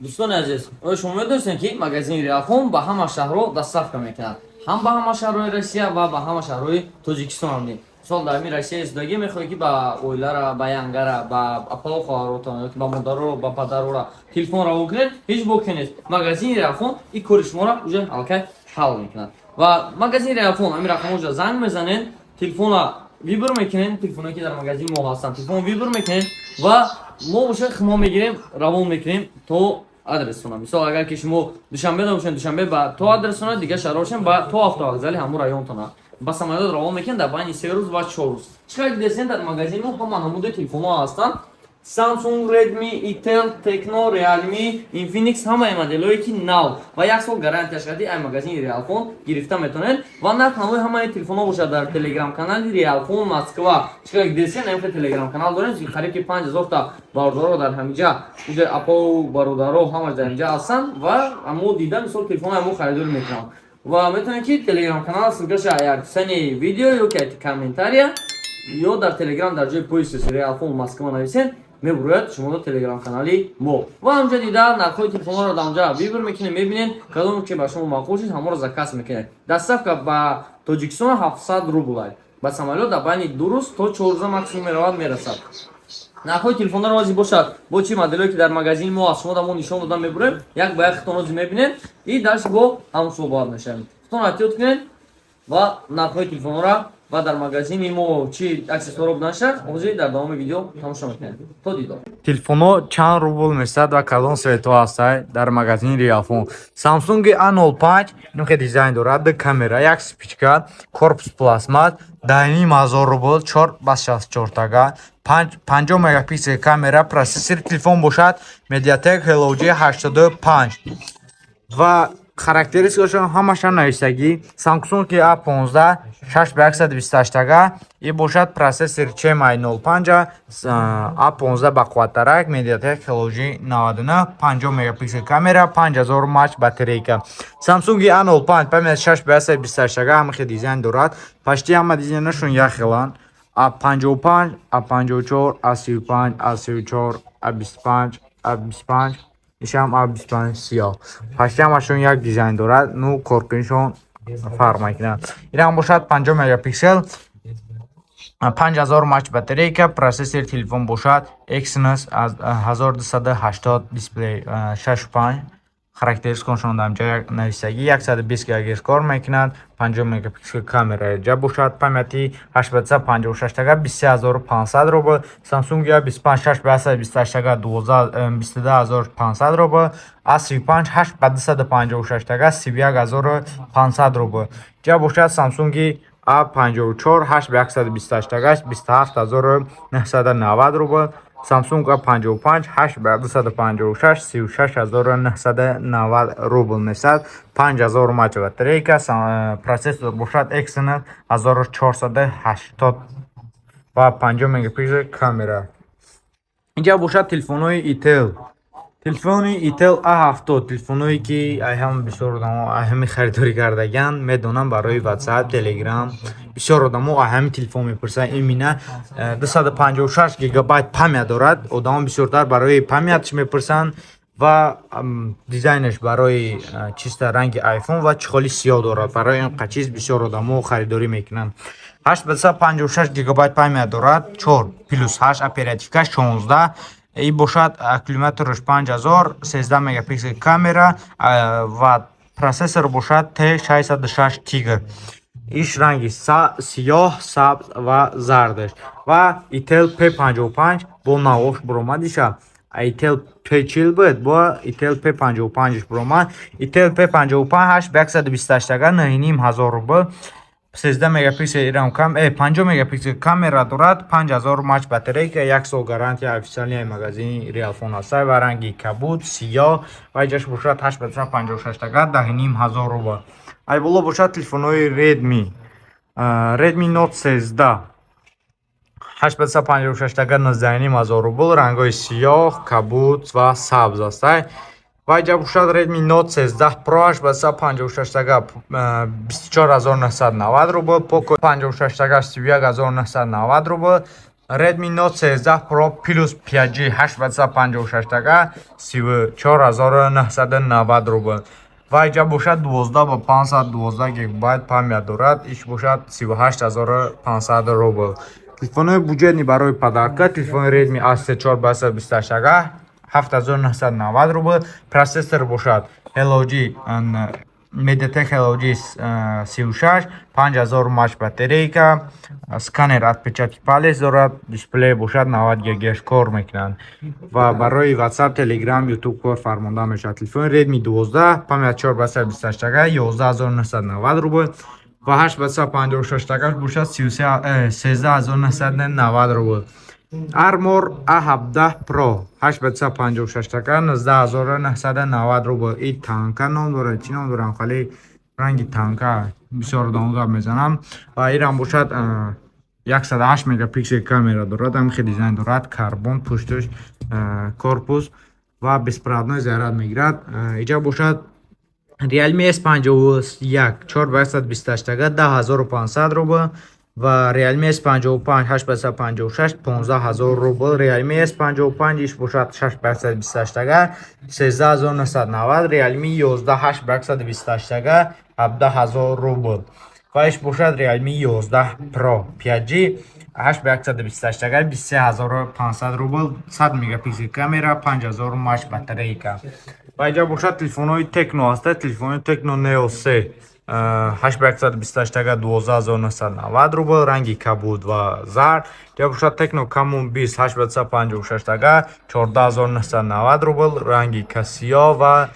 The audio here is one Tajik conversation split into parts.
دوستان عزیز، آیا شما می‌دونید که مغازه ریالفون به همه شهرها دسترسی می‌کند؟ هم به همه شهرهای روسیه و به همه شهرهای تاجیکستان هم. مثلا در روسیه ازدواجی می‌خواهید که با اویلر، با ینگر، با اپل خواهراتان، با مادر و با پدر و تلفن را بکنید، هیچ باکی نیست. مغازه ریالفون این کار شما را уже الکی حل می‌کند. و مغازه ریالفون همین رقم را زنگ می‌زنید، تلفن را ویبر می‌کنید، تلفنی که در مغازه ما هستند، تلفن ویبر می‌کنید و ما باشه خما می‌گیریم، روان می‌کنیم تو адресона. Мисол агар ки шумо душанбе бошен, душанбе ба то адресона, дига шаҳр бошен ба то автовокзали ҳамон районтона. Ба самолёт равон мекунед дар байни 3 рӯз ва 4 рӯз. Чиқар десен дар магазин мо ҳама намуди телефонҳо ҳастанд. Samsung, Redmi, Itel, Tecno, Realme, Infinix ҳамаи моделҳое ки нав ва 1 сол гарантия шади ай магазини Realfon гирифта метавонед ва нарх намои ҳамаи телефонҳо бошад дар Telegram канали Realfon Moskva. Чиқар десен ҳам Telegram канал дорем ки қариб ки 5000 та бародаро дар ҳамиҷа уже апо бародаро ҳамаш дар инҷа ҳастанд ва мо дида мисол телефонҳои мо харидор мекунам ва метавонед ки Telegram канал ссилкаша як сани видео ёки комментария ё дар Telegram дар ҷои поисти Realfon Moskva нависед мебурад шумо до Telegram канали мо ва ҳамҷа дида нархҳои телефонҳоро дар онҷа вибр мекунед, мебинед кадоме ки ба шумо маъқул шуд ҳамаро заказ мекунед. Доставка ба Тоҷикистон 700 рубл аст. Ба самолёт дар байни 2 рӯз то 4 рӯза максимум меравад мерасад. нархҳои телефонҳоро рози бошад бо чӣ моделҳое ки дар магазини мо аст шумо дар мо нишон дода мебурем, як ба як хитон рози мебинед и дарш бо ҳамон суҳбат мешавем. хитон эҳтиёт кунед ва нархҳои телефонҳоро ва дар магазини мо чӣ аксессуорҳо будан шад ҳозир дар давоми видео тамошо мекунед. То дидор. Телефоно чанд рубл месад ва кадом светҳо ҳастад дар магазини Realfon. Samsung A05 нӯхи дизайн дорад, ду камера, як спичка, корпус пластмас, 1,500 рубл, 4/64 тага, 50 мегапиксел камера, процессори телефон бошад Mediatek Hello G85 ва характеристикашон ҳамаша навистагӣ. Samsung A15 6128 тага, и бошад процессори CMI 05, A15 бақувваттарак, Mediatek Hello G99, 50 мегапиксел камера, 5000 мАч батарейка. Samsung A05 памяти 6228 тага, ҳамахе дизайн дорад. Пашти ҳама дизайнашон як хеланд. A55, A54, A35, A34, A25, A25 ишам A25 сиёҳ. Пашти ҳамашон як дизайн дорад. Ну корпунишон фарқ мекунад. Инам бошад 50 мегапиксел, 5000 мАч батарейка, процессори телефон бошад Exynos 1280 дисплей 65. характеристикашон дар ҷа навистагӣ 120 ГГц кор мекунад, 50 мегапиксел камера ҷа бошад, памяти 856 тага, 23500 рубл. Samsung A25 628 тага, 22500 рубл. A35 8256 тага, 31500 рубл. ҷа бошад Samsung A54 8128 тага, 27990 рубл. Samsung A55 8256 36990 рубл месад, 5000 мАч батарейка, процессор бошад Exynos 1480 ва 50 мегапиксел камера. инҷа бошад телефонҳои Itel. телефони Itel A70, телефоное ки ҳам бисёр одамо ҳами харидорӣ кардаганд, медонам барои WhatsApp, Telegram бисёр одамо ҳами телефон мепурсанд. Имина 256 гигабайт памят дорад. Одамо бисёртар барои памятш мепурсанд ва дизайнаш барои чиста ранги iPhone ва чихоли сиёҳ дорад. Барои ин қачиз бисёр одамо харидорӣ мекунанд. 856 гигабайт памят дорад, 4 плюс 8 оперативка 16. И бошад аккумулятораш 5000, 13 мегапиксел камера ва процессор бошад T606 Tiger. иш ранги сиёҳ, сабз ва зардаш. Ва Itel P55 бо навош буромадиша. Itel P40 буд бо Itel P55 буромад. Itel P55 8128 тага, 9500 рубл. 13 мегапиксел RAM кам 50 мегапиксел камера дорад, 5000 мАч батарейка, 1 сол гарантия официални магазини Realfon аст ва ранги кабуд сиёҳ ва ҷаш бошад 856 тага, 10500 рубл. ай боло бошад телефонҳои Redmi. Redmi Note 13 856 тага, 19500 рубл, рангҳои сиёҳ, кабуд ва сабз аст. ва ҷа бошад Redmi Note 13 Pro 856 тага, 24990 рубл, Poco 56 тага, 31990 рубл, Redmi Note 13 Pro Plus 5G 856 така 34990 рубл. ва инҷа бошад 12 ба 512 гигабайт памят дорад. иш бошад 38500 рубл. Телефони буҷетни барои падарка. Телефони Redmi A34 ба 128 така 7990 рубл. Процессор бошад Hello G Mediatek Hello G 36 5000 мАч батарейка. Сканер отпечатки палец дорад. Дисплей бошад 90 ГГц кор мекунад ва барои WhatsApp, Telegram, YouTube кор фармонда мешавад. Телефони Redmi 12 памят 4 ба 128 така 11990 рубл ва 8 ба 156 така бошад 13990 рубл. Armor A17 Pro 8 ба 156 така 19990 рубл. ин танка ном дорад. чӣ ном дорам? Хали ранги танка бисёр донгаб мезанам ва инам бошад 108 мегапиксел камера дорад. ҳамихе дизайн дорад. Карбон пуштуш корпус ва беспроводной заряд мегирад. инҷа бошад Realme S51 4 ба 128 така 10500 рубл ва Realme S55 8 ба 156 15000 рубл. Realme S55 иш бошад 6 ба 128 така 13990. Realme 11 8 ба 128 така 17000 рубл. ва иш бошад Realme 11 Pro 5G 8 ба 128 така 23500 рубл. 100 мегапиксел камера 5000 мАч батарейка. ва инҷа бошад телефонои Tecno аст. Телефони Tecno Neo 3 8 ба 128 така 12990 рубл. ранги кабуд ва зар. инҷа бошад Tecno Camon 20 8 ба 156 така 14990 рубл. ранги касиё ва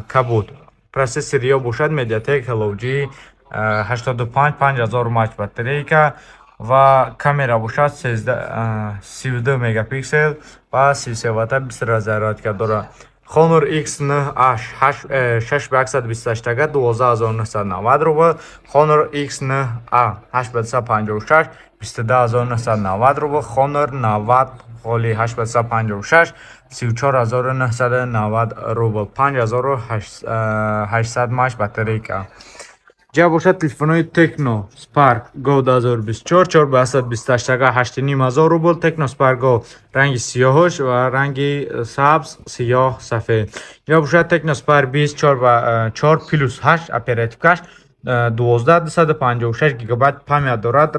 кабуд. Процессори ё бошад Mediatek Hello G 85 5000 мАч батарейка ва камера бошад 32 мегапиксел ва 33 ватта бистрая зарядка дорад. Honor X9A 6 ба 128 така 12990 рубл. Honor X9A 8 ба 156 22990 рубл. Honor 90 холи 8 ба 156 34990 рубл. 5800 мАч батарейка. инҷа бошад телефонои Tecno Spark Go 2024 4 ба 128 така 8500 рубл. Tecno Spark Go ранги сиёҳуш ва ранги сабз сиёҳ сафед. инҷа бошад Tecno Spark 20 4 ба 4 плюс 8 оперативкаш 12256 гигабайт памят дорад.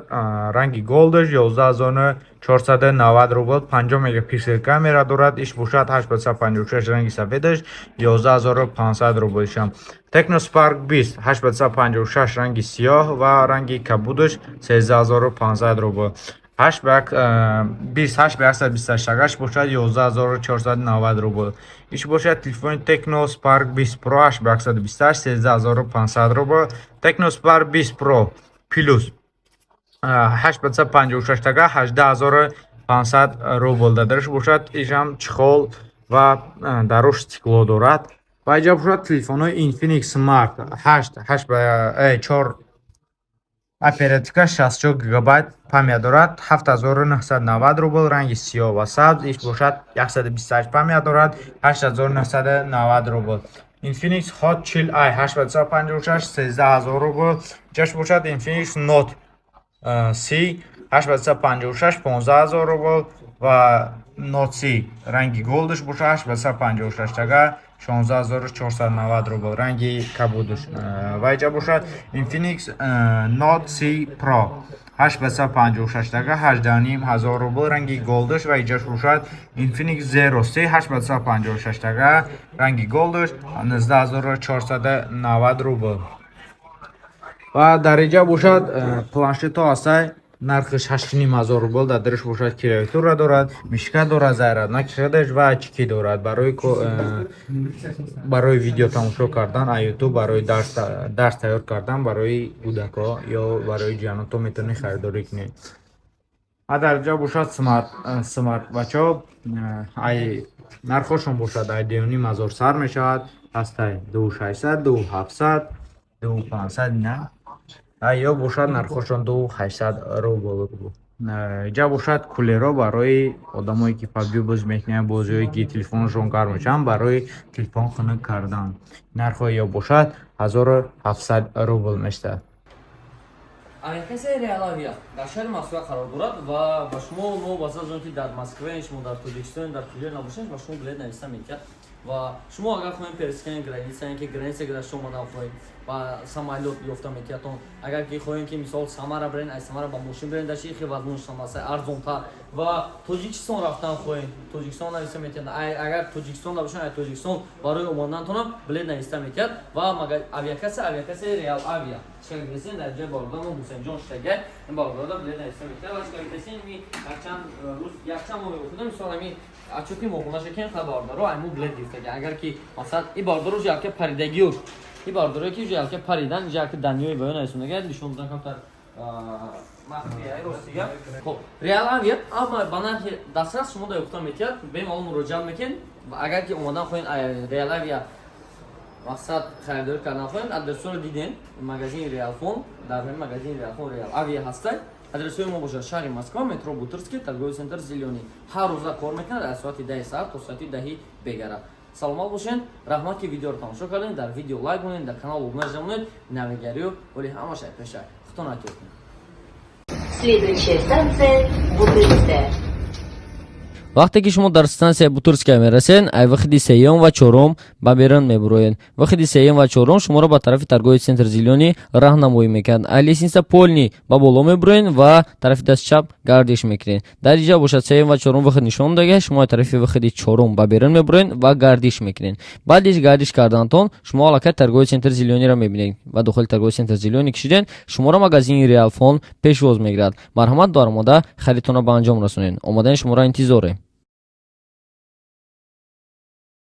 ранги голдаш 11490 рубл. 50 мегапиксел камера дорад. иш бошад 8 ба 156 ранги сафедаш 11500 рубл. Tecno Spark 20 8 ба 156 ранги сиёҳ ва ранги кабудаш 13500 рубл. 8 ба 28 ба 128 такаш бошад 11490 рубл. иш бошад телефони Tecno Spark 20 Pro 8 ба 128 13500 рубл. Tecno Spark 20 Pro Plus 8 ба 156 така 18500 рубл. дадараш бошад ишам чихол ва дарош стекло дорад. ва инҷа бошад телефонои Infinix Smart 8 ба 4 оперативка 64 гигабайт памят дорад. 7990 рубл. ранги сиёҳ ва сабз. иш бошад 128 памят дорад. 8990 рубл. Infinix Hot Chill i 8 ба 156 13000 рубл. инҷаш бошад Infinix Note C 8 ба 156 15000 рубл ва Note C ранги голдаш бошад 8 ба 156 така 16490 рубл. ранги кабудаш. ва инҷа бошад Infinix Note C Pro 8 ба 156 така 18500 рубл. ранги голдаш. ва инҷаш бошад Infinix Zero C 8 ба 156 така ранги голдаш 19490 рубл. ва дар инҷа бошад планшетҳо ҳастанд. нархаш 8500 рубл. дадараш бошад клавиатура дорад, мишка дорад, заряднак шудаш ва очки дорад. барои видео тамошо кардан аз YouTube, барои дарс тайёр кардан барои кӯдакҳо ё барои ҷиёнотҳо метавонед харидорӣ кунед. ва дар инҷа бошад смартвачҳо. нархошон бошад 2,500 сар мешавад. ҳастаи 2600 2700 2500 ина ё бошад нархошон 2800 рубл. инҷа бошад кулерҳо барои одамое ки PUBG бозӣ мекунанд, бозиҳое ки телефонашон гарм мешаванд, барои телефон хунук кардан. нархҳо ё бошад 1700 рубл мешавад. авиакасияи Real Avia дар шаҳри Москва қарор дорад ва ба шумо мо баъз аз он ки дар Москва шумо дар Тоҷикистон дар куҷо набошед ба шумо билет нависта мекард ва шумо агар хоҳем перескани границаи ки границаи дар шумо нафоҳед ба самолёт ёфта мекардон агар ки хоҳем ки мисол Самара брен аз Самара ба мошин брен дар шихи возможност арзонтар ва Тоҷикистон рафтан хоҳем Тоҷикистон нависта мекард агар Тоҷикистон набошед аз Тоҷикистон барои омодантонам билет нависта мекард ва авиакасияи Real Avia шагресин дар ҷои борода мо Ҳусейнҷон Штагай ин борода билет нависта мекард ва шагресин ми якчанд моҳ меофуда мисол ами ачуки моҳунашакен хабардаро айму билет гирифтага агар ки масалан и бородаро ҷалка паридагиёр и бардорои ки ҷалка паридан ҷалка данёи баён айсунага нишондан камтар махфияи ростига хоб Real Avia ама ба нархи дастрас шумо да ёфта мекард бемалум муроҷиат мекунед агар ки омадан хоҳед Real Avia мақсад харидорӣ кардан хоҳед адресоро диден магазини Realfon дар магазини Realfon Real Avia ҳастад адресои мо бошад шаҳри Москва метро Бутырский торговый центр Зелёный ҳар рӯза кор мекунад аз соати 10 саат то соати 10 бегара саломат бошед раҳмат ки видеоро тамошо кардед дар видео лайк кунед дар канал обуна шавед навигарию оли ҳамаша пеша худтон акетон Следующая станция Бутырская. вақте ки шумо дар стансияи Бутырская мерасед ай вахиди сеюм ва чорум ба берун мебуроед вахиди сеюм ва чорум шуморо ба тарафи торговый центр Зелёний раҳнамоӣ мекард ай лестница полни ба боло мебуроед ва тарафи даст чап гардиш мекунед дар инҷа бошад сеюм ва чорум вахид нишон дага шумо ай тарафи вахиди чорум ба берун мебуроед ва гардиш мекунед баъди гардиш кардантон шумо аллакай торговый центр Зелёнийро мебинед ва дохили торговый центр Зелёний кишиден шуморо магазини Realfon пешвоз мегирад марҳамат дар омода харидтонро ба анҷом расонед омадани шуморо интизорем